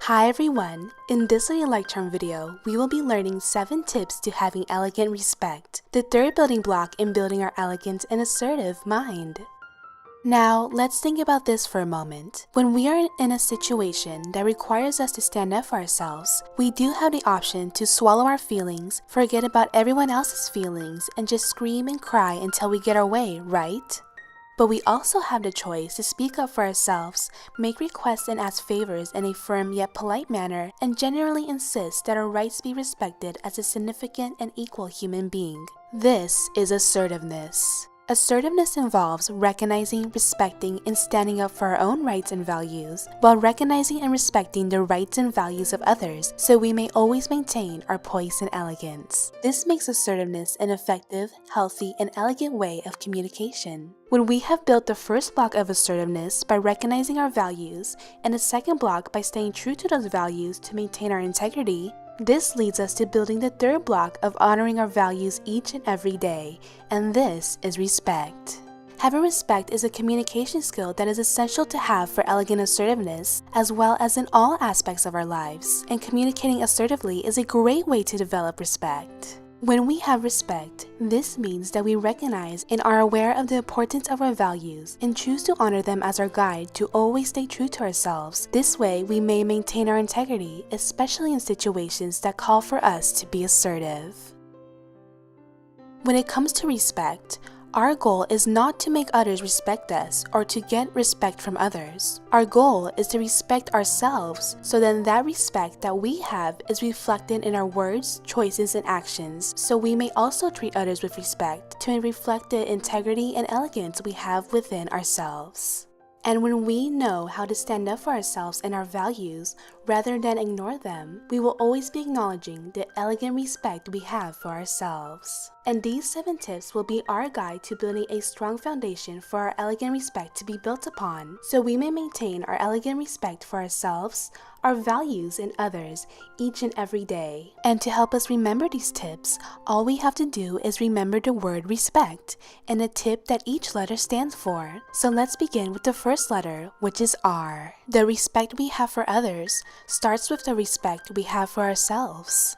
Hi everyone! In this Ladylike term video, we will be learning 7 tips to having elegant respect, the third building block in building our elegant and assertive mind. Now, let's think about this for a moment. When we are in a situation that requires us to stand up for ourselves, we do have the option to swallow our feelings, forget about everyone else's feelings, and just scream and cry until we get our way, right? But we also have the choice to speak up for ourselves, make requests and ask favors in a firm yet polite manner, and generally insist that our rights be respected as a significant and equal human being. This is assertiveness. Assertiveness involves recognizing, respecting, and standing up for our own rights and values, while recognizing and respecting the rights and values of others so we may always maintain our poise and elegance. This makes assertiveness an effective, healthy, and elegant way of communication. When we have built the first block of assertiveness by recognizing our values, and the second block by staying true to those values to maintain our integrity, this leads us to building the third block of honoring our values each and every day, and this is respect. Having respect is a communication skill that is essential to have for elegant assertiveness, as well as in all aspects of our lives, and communicating assertively is a great way to develop respect. When we have respect, this means that we recognize and are aware of the importance of our values and choose to honor them as our guide to always stay true to ourselves. This way, we may maintain our integrity, especially in situations that call for us to be assertive. When it comes to respect, our goal is not to make others respect us or to get respect from others. Our goal is to respect ourselves so then that respect that we have is reflected in our words, choices, and actions, so we may also treat others with respect to reflect the integrity and elegance we have within ourselves. And when we know how to stand up for ourselves and our values, rather than ignore them, we will always be acknowledging the elegant respect we have for ourselves. And these 7 tips will be our guide to building a strong foundation for our elegant respect to be built upon, so we may maintain our elegant respect for ourselves, our values, and others each and every day. And to help us remember these tips, all we have to do is remember the word respect and the tip that each letter stands for. So let's begin with the first letter, which is R. The respect we have for others starts with the respect we have for ourselves.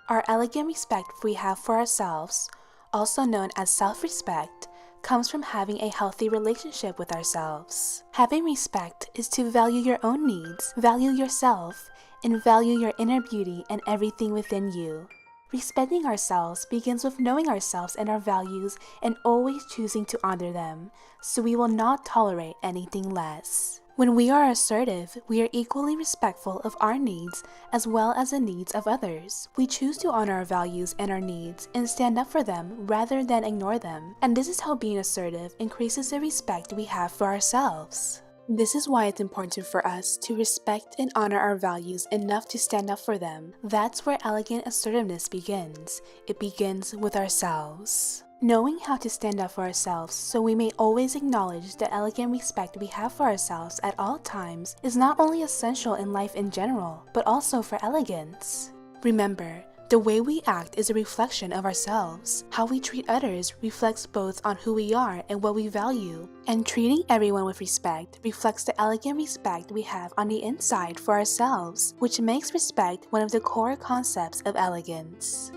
Our elegant respect we have for ourselves, also known as self-respect, comes from having a healthy relationship with ourselves. Having respect is to value your own needs, value yourself, and value your inner beauty and everything within you. Respecting ourselves begins with knowing ourselves and our values and always choosing to honor them, so we will not tolerate anything less. When we are assertive, we are equally respectful of our needs as well as the needs of others. We choose to honor our values and our needs and stand up for them rather than ignore them. And this is how being assertive increases the respect we have for ourselves. This is why it's important for us to respect and honor our values enough to stand up for them. That's where elegant assertiveness begins. It begins with ourselves. Knowing how to stand up for ourselves so we may always acknowledge the elegant respect we have for ourselves at all times is not only essential in life in general, but also for elegance. Remember, the way we act is a reflection of ourselves. How we treat others reflects both on who we are and what we value. And treating everyone with respect reflects the elegant respect we have on the inside for ourselves, which makes respect one of the core concepts of elegance.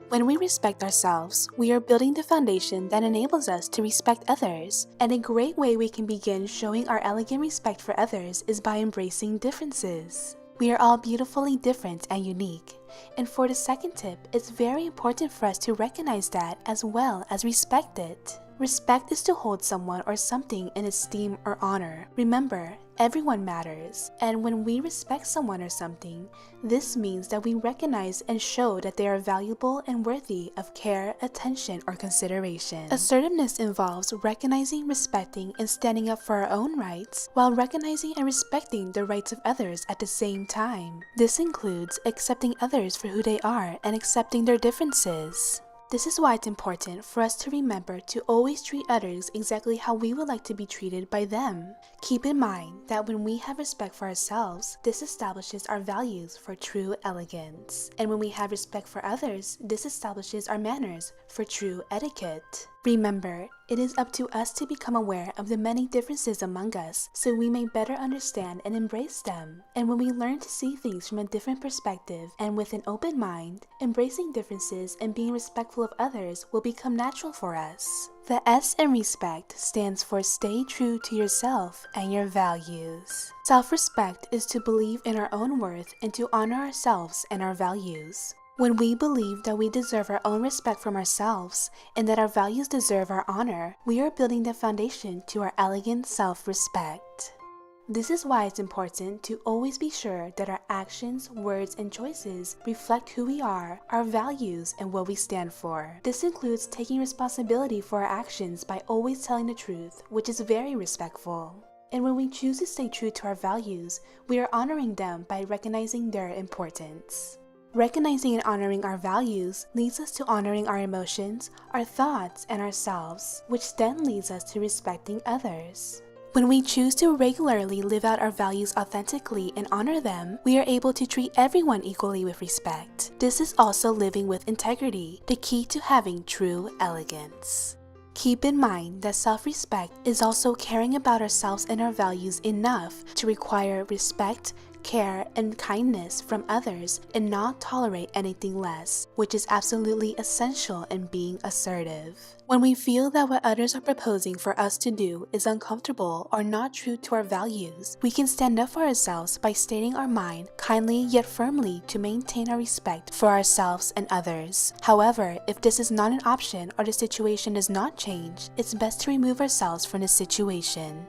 When we respect ourselves, we are building the foundation that enables us to respect others. And a great way we can begin showing our elegant respect for others is by embracing differences. We are all beautifully different and unique. And for the second tip, it's very important for us to recognize that as well as respect it. Respect is to hold someone or something in esteem or honor. Remember, everyone matters, and when we respect someone or something, this means that we recognize and show that they are valuable and worthy of care, attention, or consideration. Assertiveness involves recognizing, respecting, and standing up for our own rights, while recognizing and respecting the rights of others at the same time. This includes accepting others for who they are and accepting their differences. This is why it's important for us to remember to always treat others exactly how we would like to be treated by them. Keep in mind that when we have respect for ourselves, this establishes our values for true elegance. And when we have respect for others, this establishes our manners for true etiquette. Remember, it is up to us to become aware of the many differences among us so we may better understand and embrace them. And when we learn to see things from a different perspective and with an open mind, embracing differences and being respectful of others will become natural for us. The S in respect stands for stay true to yourself and your values. Self-respect is to believe in our own worth and to honor ourselves and our values. When we believe that we deserve our own respect from ourselves and that our values deserve our honor, we are building the foundation to our elegant self-respect. This is why it's important to always be sure that our actions, words, and choices reflect who we are, our values, and what we stand for. This includes taking responsibility for our actions by always telling the truth, which is very respectful. And when we choose to stay true to our values, we are honoring them by recognizing their importance. Recognizing and honoring our values leads us to honoring our emotions, our thoughts, and ourselves, which then leads us to respecting others. When we choose to regularly live out our values authentically and honor them, we are able to treat everyone equally with respect. This is also living with integrity, the key to having true elegance. Keep in mind that self-respect is also caring about ourselves and our values enough to require respect, care, and kindness from others and not tolerate anything less, which is absolutely essential in being assertive. When we feel that what others are proposing for us to do is uncomfortable or not true to our values, we can stand up for ourselves by stating our mind kindly yet firmly to maintain our respect for ourselves and others. However, if this is not an option or the situation does not change, it's best to remove ourselves from the situation.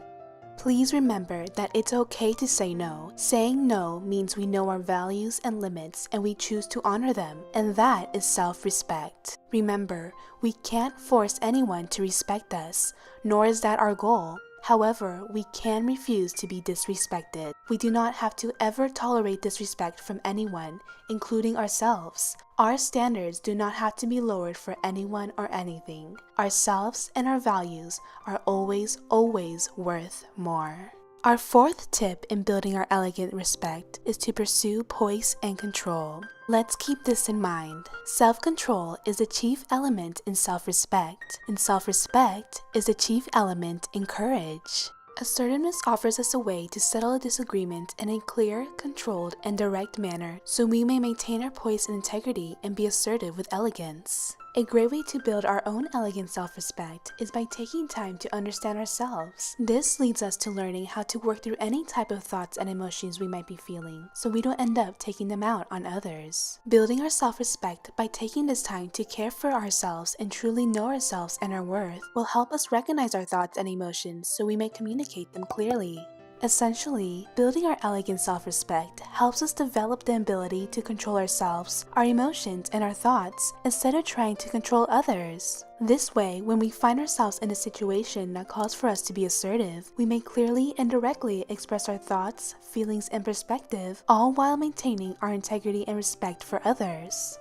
Please remember that it's okay to say no. Saying no means we know our values and limits and we choose to honor them, and that is self-respect. Remember, we can't force anyone to respect us, nor is that our goal. However, we can refuse to be disrespected. We do not have to ever tolerate disrespect from anyone, including ourselves. Our standards do not have to be lowered for anyone or anything. Ourselves and our values are always, always worth more. Our fourth tip in building our elegant respect is to pursue poise and control. Let's keep this in mind. Self-control is the chief element in self-respect, and self-respect is the chief element in courage. Assertiveness offers us a way to settle a disagreement in a clear, controlled, and direct manner so we may maintain our poise and integrity and be assertive with elegance. A great way to build our own elegant self-respect is by taking time to understand ourselves. This leads us to learning how to work through any type of thoughts and emotions we might be feeling, so we don't end up taking them out on others. Building our self-respect by taking this time to care for ourselves and truly know ourselves and our worth will help us recognize our thoughts and emotions so we may communicate them clearly. Essentially, building our elegant self-respect helps us develop the ability to control ourselves, our emotions, and our thoughts instead of trying to control others. This way, when we find ourselves in a situation that calls for us to be assertive, we may clearly and directly express our thoughts, feelings, and perspective, all while maintaining our integrity and respect for others.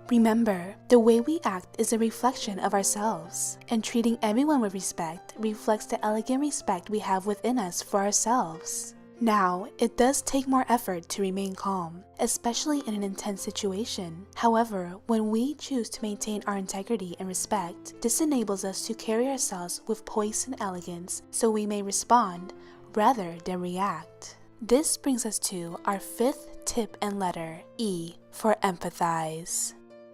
Remember, the way we act is a reflection of ourselves, and treating everyone with respect reflects the elegant respect we have within us for ourselves. Now, it does take more effort to remain calm, especially in an intense situation. However, when we choose to maintain our integrity and respect, this enables us to carry ourselves with poise and elegance so we may respond rather than react. This brings us to our fifth tip and letter, E, for empathize.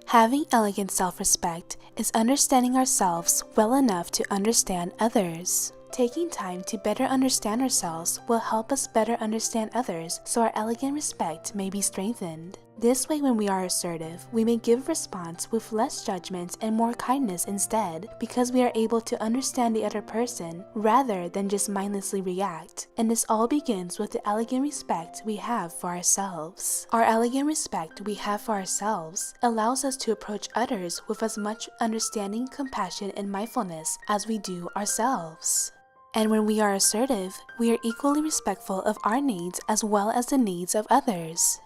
Having elegant self-respect is understanding ourselves well enough to understand others. Taking time to better understand ourselves will help us better understand others so our elegant respect may be strengthened. This way, when we are assertive, we may give response with less judgment and more kindness instead, because we are able to understand the other person rather than just mindlessly react. And this all begins with the elegant respect we have for ourselves. Our elegant respect we have for ourselves allows us to approach others with as much understanding, compassion, and mindfulness as we do ourselves. And when we are assertive, we are equally respectful of our needs as well as the needs of others.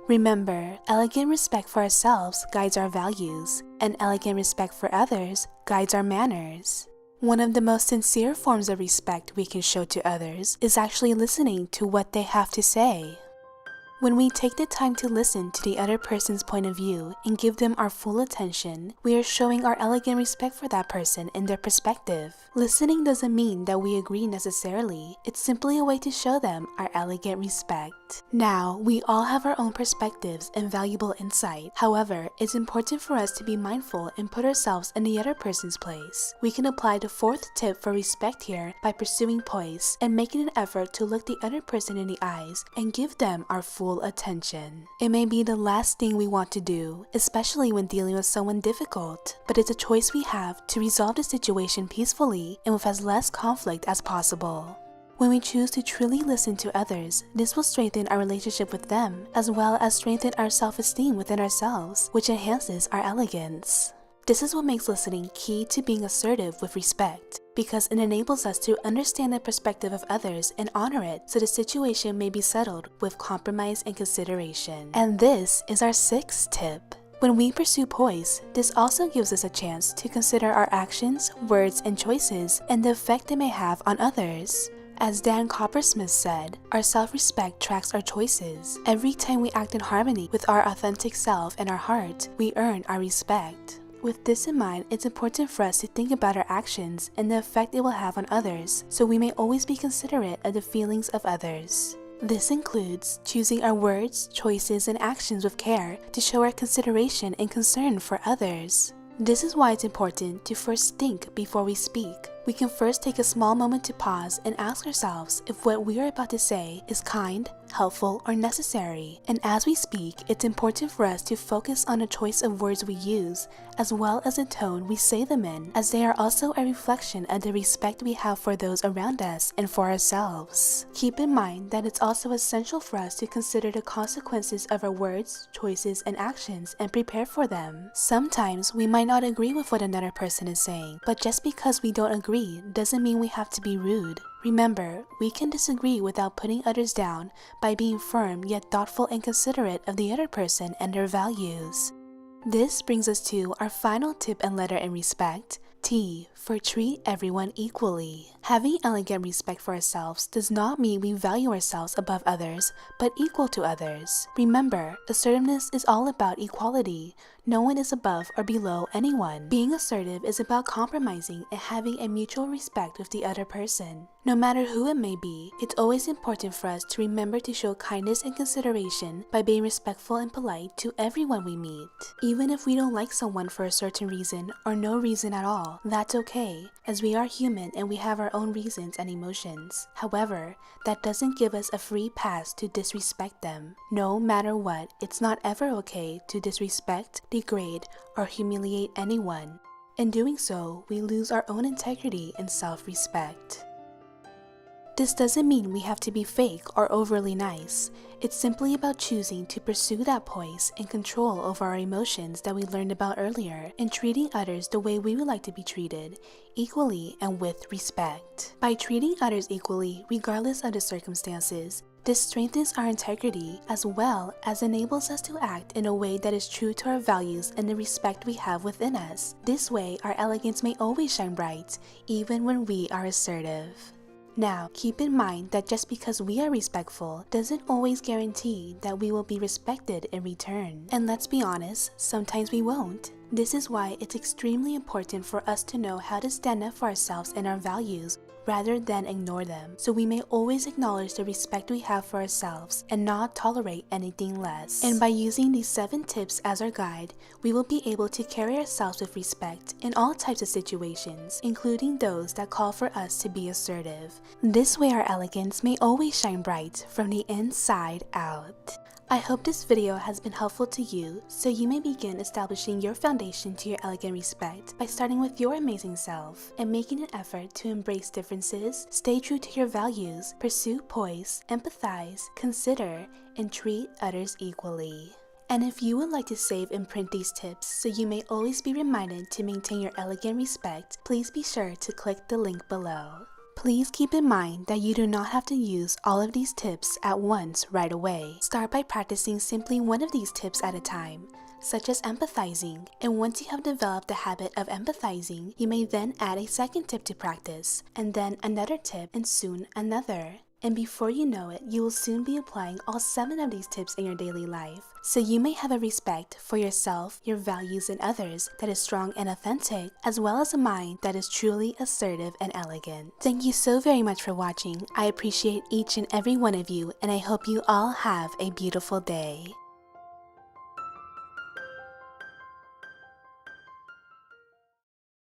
Remember, elegant respect for ourselves guides our values, and elegant respect for others guides our manners. One of the most sincere forms of respect we can show to others is actually listening to what they have to say. When we take the time to listen to the other person's point of view and give them our full attention, we are showing our elegant respect for that person and their perspective. Listening doesn't mean that we agree necessarily, it's simply a way to show them our elegant respect. Now, we all have our own perspectives and valuable insight. However, it's important for us to be mindful and put ourselves in the other person's place. We can apply the fourth tip for respect here by pursuing poise and making an effort to look the other person in the eyes and give them our full attention. It may be the last thing we want to do, especially when dealing with someone difficult, but it's a choice we have to resolve the situation peacefully and with as less conflict as possible. When we choose to truly listen to others, this will strengthen our relationship with them, as well as strengthen our self-esteem within ourselves, which enhances our elegance. This is what makes listening key to being assertive with respect, because it enables us to understand the perspective of others and honor it so the situation may be settled with compromise and consideration. And this is our sixth tip. When we pursue poise, this also gives us a chance to consider our actions, words, and choices and the effect they may have on others. As Dan Coppersmith said, our self-respect tracks our choices. Every time we act in harmony with our authentic self and our heart, we earn our respect. With this in mind, it's important for us to think about our actions and the effect it will have on others, so we may always be considerate of the feelings of others. This includes choosing our words, choices, and actions with care to show our consideration and concern for others. This is why it's important to first think before we speak. We can first take a small moment to pause and ask ourselves if what we are about to say is kind, helpful, or necessary. And as we speak, it's important for us to focus on the choice of words we use, as well as the tone we say them in, as they are also a reflection of the respect we have for those around us and for ourselves. Keep in mind that it's also essential for us to consider the consequences of our words, choices, and actions and prepare for them. Sometimes we might not agree with what another person is saying, but just because we don't agree doesn't mean we have to be rude. Remember, we can disagree without putting others down by being firm yet thoughtful and considerate of the other person and their values. This brings us to our final tip and letter in respect, T, for treat everyone equally. Having elegant respect for ourselves does not mean we value ourselves above others, but equal to others. Remember, assertiveness is all about equality. No one is above or below anyone. Being assertive is about compromising and having a mutual respect with the other person. No matter who it may be, it's always important for us to remember to show kindness and consideration by being respectful and polite to everyone we meet. Even if we don't like someone for a certain reason or no reason at all, that's okay, as we are human and we have our own reasons and emotions. However, that doesn't give us a free pass to disrespect them. No matter what, it's not ever okay to disrespect, degrade, or humiliate anyone. In doing so, we lose our own integrity and self-respect. This doesn't mean we have to be fake or overly nice. It's simply about choosing to pursue that poise and control over our emotions that we learned about earlier and treating others the way we would like to be treated, equally and with respect. By treating others equally, regardless of the circumstances, this strengthens our integrity as well as enables us to act in a way that is true to our values and the respect we have within us. This way, our elegance may always shine bright, even when we are assertive. Now, keep in mind that just because we are respectful doesn't always guarantee that we will be respected in return. And let's be honest, sometimes we won't. This is why it's extremely important for us to know how to stand up for ourselves and our values rather than ignore them, so we may always acknowledge the respect we have for ourselves and not tolerate anything less. And by using these 7 tips as our guide, we will be able to carry ourselves with respect in all types of situations, including those that call for us to be assertive. This way our elegance may always shine bright from the inside out. I hope this video has been helpful to you, so you may begin establishing your foundation to your elegant respect by starting with your amazing self and making an effort to embrace differences, stay true to your values, pursue poise, empathize, consider, and treat others equally. And if you would like to save and print these tips so you may always be reminded to maintain your elegant respect, please be sure to click the link below. Please keep in mind that you do not have to use all of these tips at once right away. Start by practicing simply one of these tips at a time, such as empathizing, and once you have developed the habit of empathizing, you may then add a second tip to practice, and then another tip, and soon another. And before you know it, you will soon be applying all 7 of these tips in your daily life, so you may have a respect for yourself, your values, and others that is strong and authentic, as well as a mind that is truly assertive and elegant. Thank you so very much for watching. I appreciate each and every one of you, and I hope you all have a beautiful day.